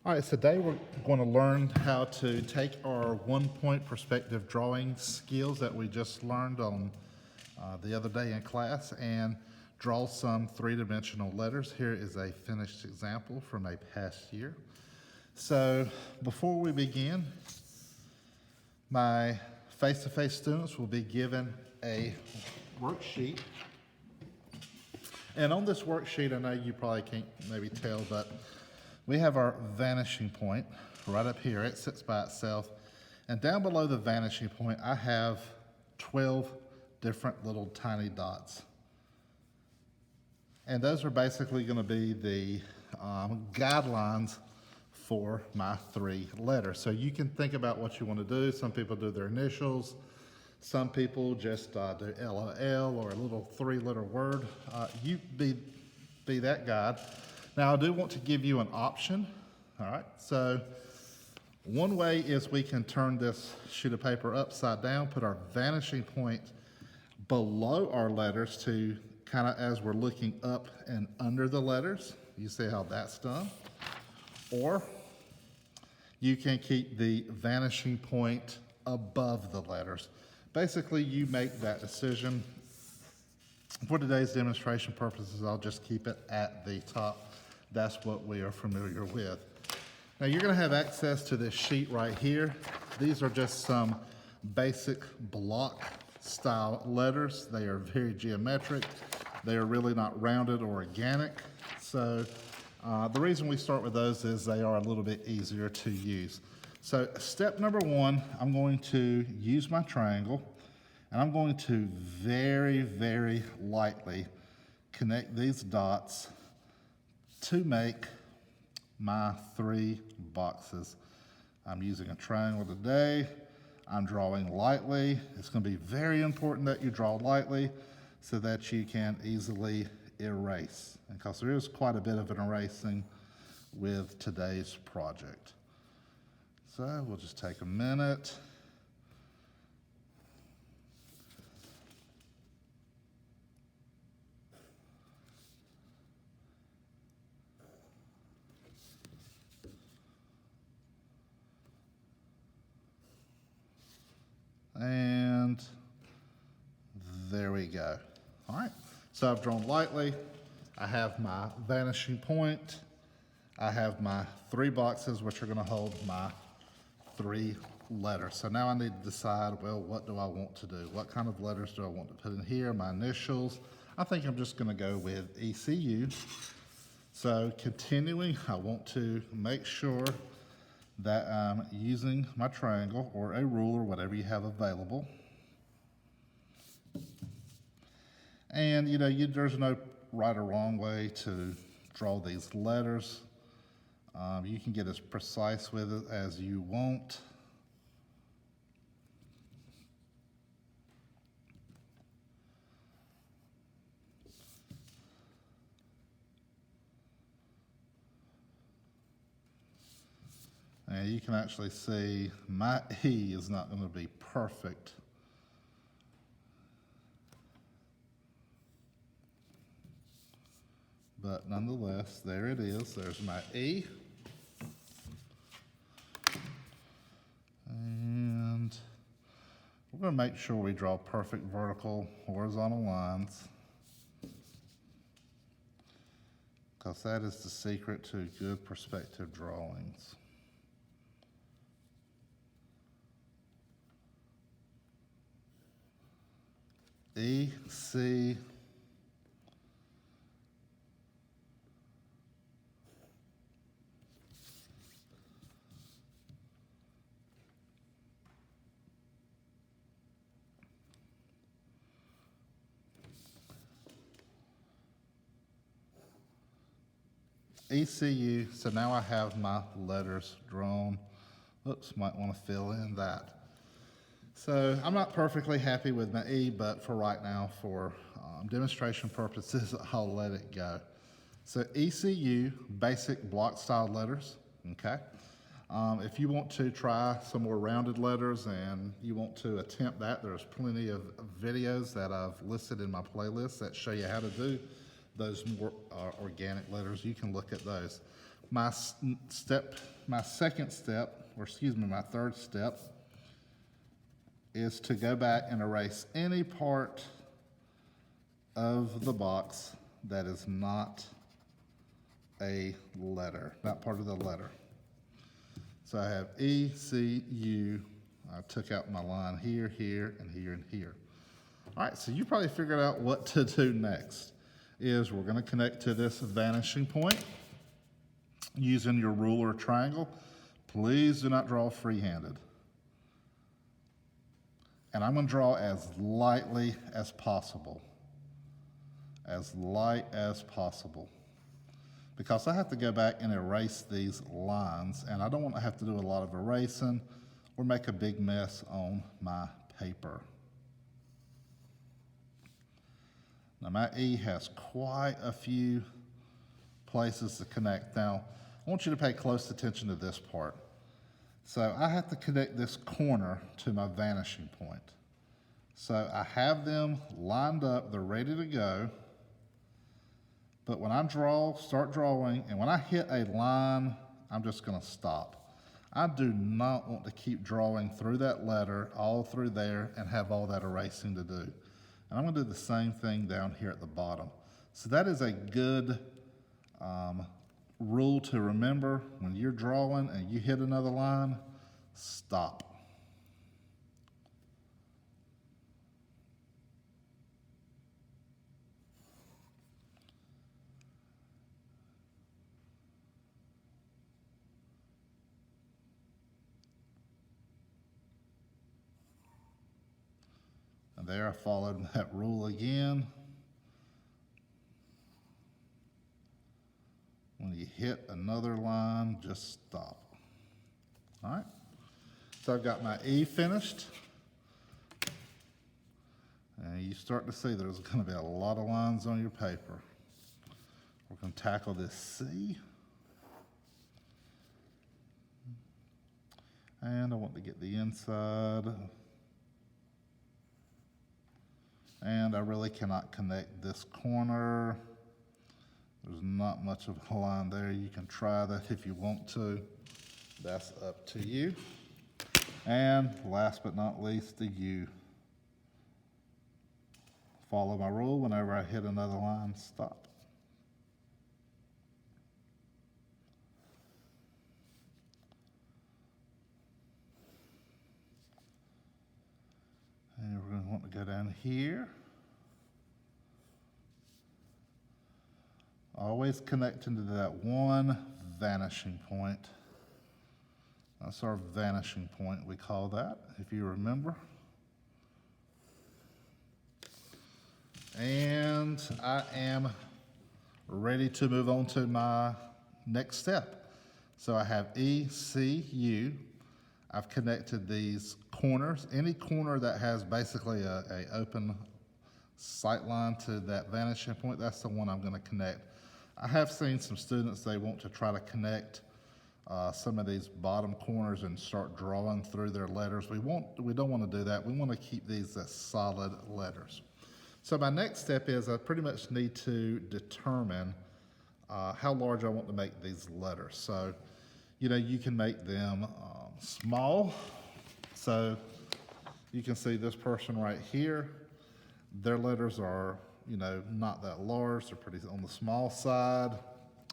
All right, so today we're going to learn how to take our 1-point perspective drawing skills that we just learned on the other day in class and draw some three-dimensional letters. Here is a finished example from a past year. So before we begin, my face-to-face students will be given a worksheet. And on this worksheet, I know you probably can't maybe tell, but we have our vanishing point right up here. It sits by itself. And down below the vanishing point, I have 12 different little tiny dots. And those are basically going to be the guidelines for my three letters. So you can think about what you want to do. Some people do their initials. Some people just do LOL or a little three-letter word. You be that guide. Now, I do want to give you an option. All right, so one way is we can turn this sheet of paper upside down, put our vanishing point below our letters to kind of as we're looking up and under the letters. You see how that's done? Or you can keep the vanishing point above the letters. Basically, you make that decision. For today's demonstration purposes, I'll just keep it at the top. That's what we are familiar with. Now you're going to have access to this sheet right here. These are just some basic block style letters. They are very geometric. They are really not rounded or organic. So the reason we start with those is they are a little bit easier to use. So step number one, I'm going to use my triangle and I'm going to very, very lightly connect these dots to make my three boxes. I'm using a triangle today. I'm drawing lightly. It's going to be very important that you draw lightly so that you can easily erase, because there is quite a bit of an erasing with today's project. So we'll just take a minute. And there we go. All right, so I've drawn lightly. I have my vanishing point. I have my three boxes, which are gonna hold my three letters. So now I need to decide, well, what do I want to do? What kind of letters do I want to put in here? My initials. I think I'm just gonna go with ECU. So continuing, I want to make sure that I'm using my triangle or a ruler, whatever you have available. And there's no right or wrong way to draw these letters. You can get as precise with it as you want. And you can actually see my E is not going to be perfect. But nonetheless, there it is. There's my E. And we're going to make sure we draw perfect vertical, horizontal lines, because that is the secret to good perspective drawings. E, C, ECU. So now I have my letters drawn. Oops, might want to fill in that. So I'm not perfectly happy with my E, but for right now, for demonstration purposes, I'll let it go. So ECU, basic block style letters, okay? If you want to try some more rounded letters and you want to attempt that, there's plenty of videos that I've listed in my playlist that show you how to do those more organic letters. You can look at those. My second step, or excuse me, my third step, is to go back and erase any part of the box that is not a letter, not part of the letter. So I have E, C, U. I took out my line here, here, and here, and here. All right, so you probably figured out what to do next. Is we're gonna connect to this vanishing point using your ruler triangle. Please do not draw free-handed. And I'm gonna draw as lightly as possible. As light as possible. Because I have to go back and erase these lines, and I don't want to have to do a lot of erasing or make a big mess on my paper. Now my E has quite a few places to connect. Now, I want you to pay close attention to this part. So I have to connect this corner to my vanishing point. So I have them lined up, they're ready to go. But when I start drawing, and when I hit a line, I'm just gonna stop. I do not want to keep drawing through that letter, all through there, and have all that erasing to do. And I'm gonna do the same thing down here at the bottom. So that is a good rule to remember. When you're drawing and you hit another line, stop. And there I followed that rule again. When you hit another line, just stop. All right, so I've got my E finished. And you start to see there's gonna be a lot of lines on your paper. We're gonna tackle this C. And I want to get the inside. And I really cannot connect this corner. There's not much of a line there. You can try that if you want to. That's up to you. And last but not least, the U. Follow my rule. Whenever I hit another line, stop. And we're going to want to go down here. Always connecting to that one vanishing point. That's our vanishing point, we call that, if you remember. And I am ready to move on to my next step. So I have E, C, U. I've connected these corners. Any corner that has basically a open sight line to that vanishing point, that's the one I'm going to connect. I have seen some students, they want to try to connect some of these bottom corners and start drawing through their letters. We don't want to do that. We want to keep these as solid letters. So my next step is I pretty much need to determine how large I want to make these letters. So, you can make them small. So you can see this person right here, their letters are, not that large. They're pretty on the small side,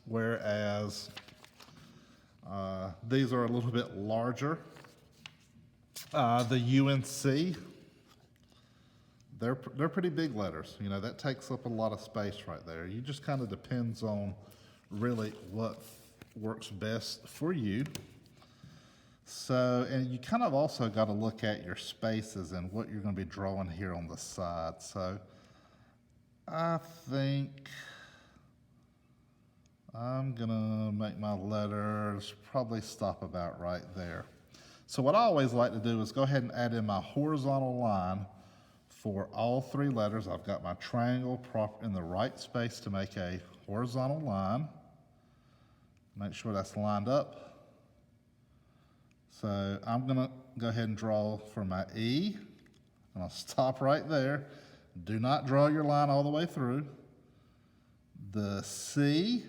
whereas these are a little bit larger. The U and C, they're pretty big letters. That takes up a lot of space right there. You just kind of depends on really what works best for you. So, and you kind of also got to look at your spaces and what you're going to be drawing here on the side. So I think I'm going to make my letters probably stop about right there. So what I always like to do is go ahead and add in my horizontal line for all three letters. I've got my triangle in the right space to make a horizontal line. Make sure that's lined up. So I'm going to go ahead and draw for my E, and I'll stop right there. Do not draw your line all the way through. The C,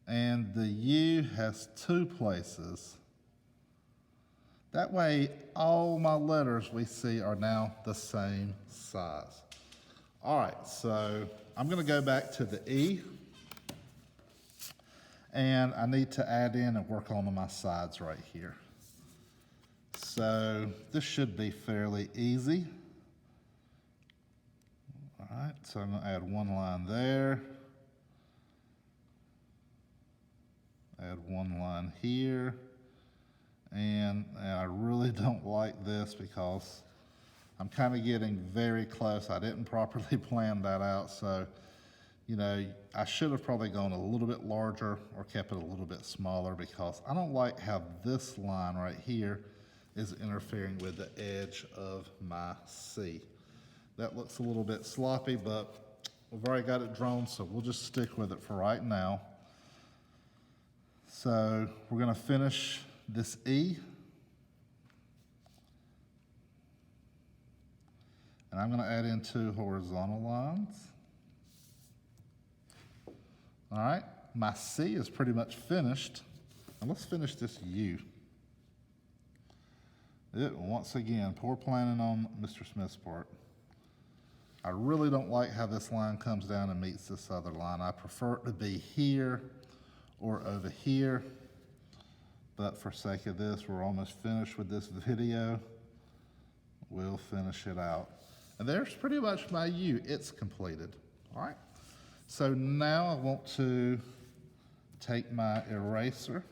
and the U has 2 places. That way, all my letters we see are now the same size. All right, so I'm gonna go back to the E, and I need to add in and work on my sides right here. So this should be fairly easy. All right, so I'm gonna add 1 line there. Add 1 line here. And I really don't like this because I'm kind of getting very close. I didn't properly plan that out, so you know, I should have probably gone a little bit larger or kept it a little bit smaller because I don't like how this line right here is interfering with the edge of my C. That looks a little bit sloppy, but we've already got it drawn, so we'll just stick with it for right now. So we're gonna finish this E. And I'm gonna add in 2 horizontal lines. All right, my C is pretty much finished. And let's finish this U. Once again, poor planning on Mr. Smith's part. I really don't like how this line comes down and meets this other line. I prefer it to be here or over here. But for sake of this, we're almost finished with this video. We'll finish it out. And there's pretty much my U. It's completed. All right. So now I want to take my eraser.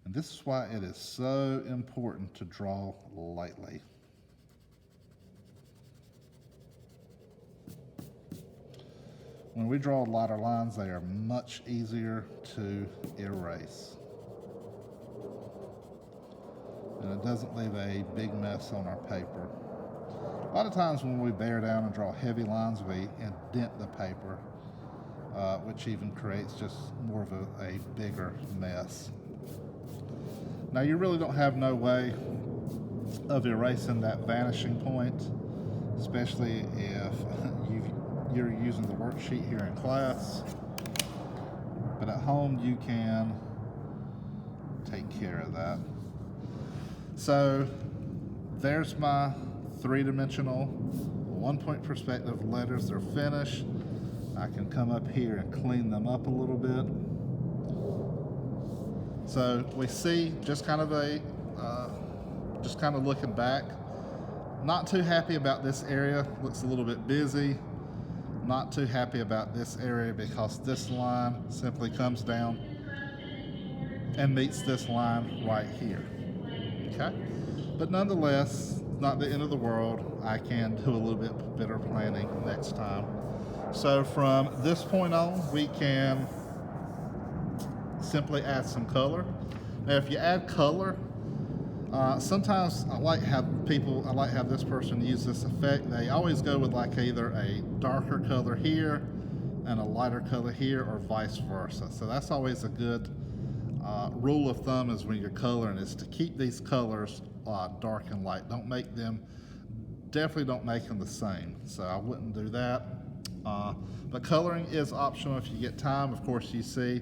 And this is why it is so important to draw lightly. When we draw lighter lines, they are much easier to erase. And it doesn't leave a big mess on our paper. A lot of times when we bear down and draw heavy lines, we indent the paper, which even creates just more of a bigger mess. Now you really don't have no way of erasing that vanishing point, especially if you're using the worksheet here in class. But at home you can take care of that. So there's my 3-dimensional 1-point perspective letters. They're finished. I can come up here and clean them up a little bit. So we see just kind of looking back. Not too happy about this area. Looks a little bit busy. Not too happy about this area because this line simply comes down and meets this line right here. Okay, but nonetheless, not the end of the world. I can do a little bit better planning next time. So from this point on, we can simply add some color. Now, if you add color, sometimes I like how this person use this effect. They always go with like either a darker color here and a lighter color here, or vice versa. So that's always a good rule of thumb is when you're coloring is to keep these colors dark and light. Definitely don't make them the same. So I wouldn't do that. But coloring is optional if you get time. Of course, you see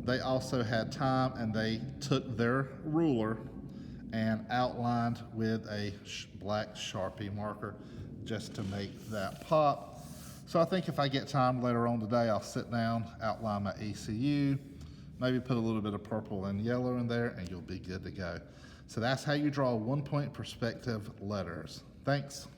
they also had time and they took their ruler and outlined with a black Sharpie marker just to make that pop. So I think if I get time later on today, I'll sit down, outline my ECU, maybe put a little bit of purple and yellow in there, and you'll be good to go. So that's how you draw 1-point perspective letters. Thanks.